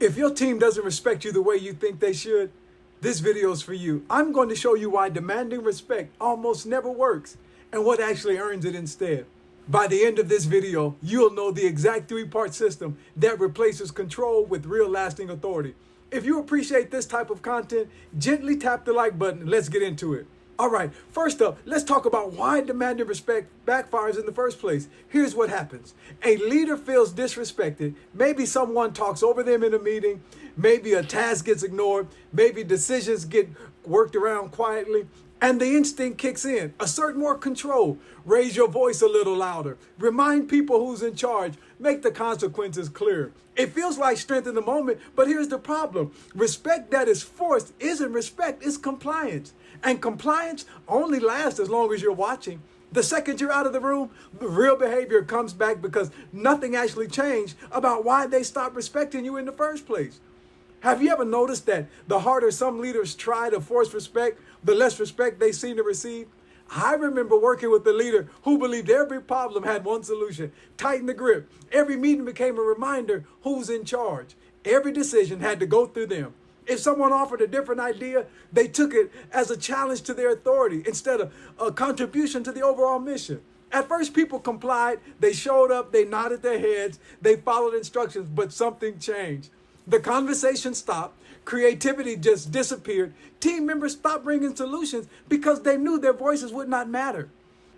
If your team doesn't respect you the way you think they should, this video is for you. I'm going to show you why demanding respect almost never works and what actually earns it instead. By the end of this video, you'll know the exact three-part system that replaces control with real lasting authority. If you appreciate this type of content, gently tap the like button. Let's get into it. All right, first up, let's talk about why demanding respect backfires in the first place. Here's what happens. A leader feels disrespected. Maybe someone talks over them in a meeting. Maybe a task gets ignored. Maybe decisions get worked around quietly. And the instinct kicks in. Assert more control. Raise your voice a little louder. Remind people who's in charge. Make the consequences clear. It feels like strength in the moment, but here's the problem. Respect that is forced isn't respect, it's compliance. And compliance only lasts as long as you're watching. The second you're out of the room, the real behavior comes back because nothing actually changed about why they stopped respecting you in the first place. Have you ever noticed that the harder some leaders try to force respect, the less respect they seem to receive? I remember working with a leader who believed every problem had one solution: tighten the grip. Every meeting became a reminder who's in charge. Every decision had to go through them. If someone offered a different idea, they took it as a challenge to their authority instead of a contribution to the overall mission. At first, people complied. They showed up. They nodded their heads. They followed instructions, but something changed. The conversation stopped. Creativity just disappeared. Team members stopped bringing solutions because they knew their voices would not matter.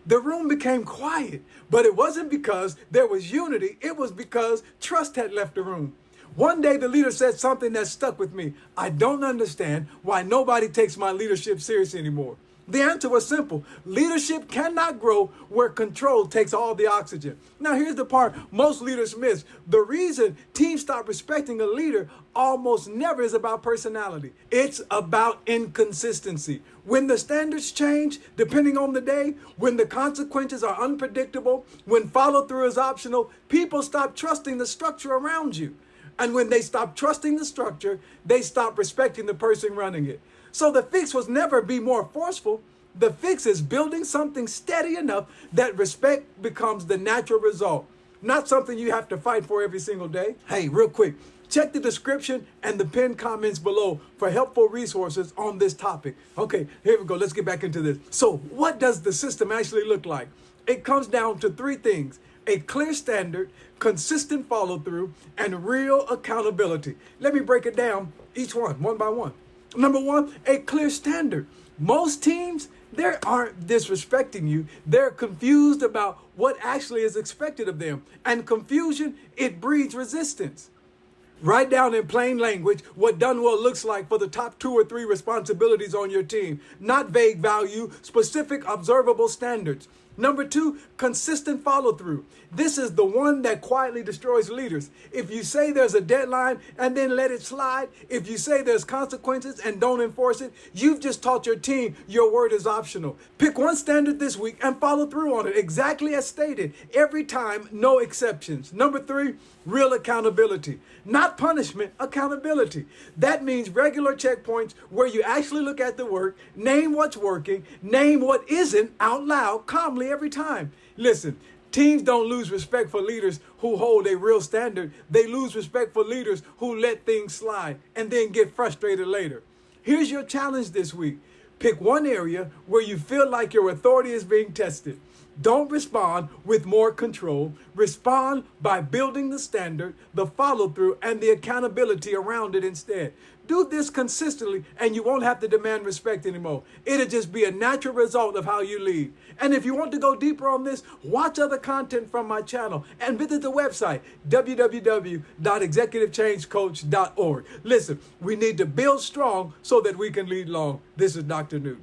The room became quiet, but it wasn't because there was unity. It was because trust had left the room. One day, the leader said something that stuck with me. I don't understand why nobody takes my leadership seriously anymore. The answer was simple. Leadership cannot grow where control takes all the oxygen. Now, here's the part most leaders miss. The reason teams stop respecting a leader almost never is about personality. It's about inconsistency. When the standards change, depending on the day, when the consequences are unpredictable, when follow-through is optional, people stop trusting the structure around you. And when they stop trusting the structure, they stop respecting the person running it. So the fix was never be more forceful. The fix is building something steady enough that respect becomes the natural result, not something you have to fight for every single day. Hey, real quick, check the description and the pinned comments below for helpful resources on this topic. Okay, here we go. Let's get back into this. So what does the system actually look like? It comes down to three things: a clear standard, consistent follow-through, and real accountability. Let me break it down, each one by one. Number one, a clear standard. Most teams, they aren't disrespecting you. They're confused about what actually is expected of them. And confusion, it breeds resistance. Write down in plain language what done well looks like for the top 2 or 3 responsibilities on your team. Not vague value, specific observable standards. Number 2, consistent follow-through. This is the one that quietly destroys leaders. If you say there's a deadline and then let it slide, if you say there's consequences and don't enforce it, you've just taught your team your word is optional. Pick one standard this week and follow through on it exactly as stated. Every time, no exceptions. Number 3, real accountability. Not punishment, accountability. That means regular checkpoints where you actually look at the work, name what's working, name what isn't out loud, calmly every time. Listen, teams don't lose respect for leaders who hold a real standard. They lose respect for leaders who let things slide and then get frustrated later. Here's your challenge this week. Pick one area where you feel like your authority is being tested. Don't respond with more control. Respond by building the standard, the follow-through, and the accountability around it instead. Do this consistently, and you won't have to demand respect anymore. It'll just be a natural result of how you lead. And if you want to go deeper on this, watch other content from my channel and visit the website, www.executivechangecoach.org. Listen, we need to build strong so that we can lead long. This is Dr. Newt.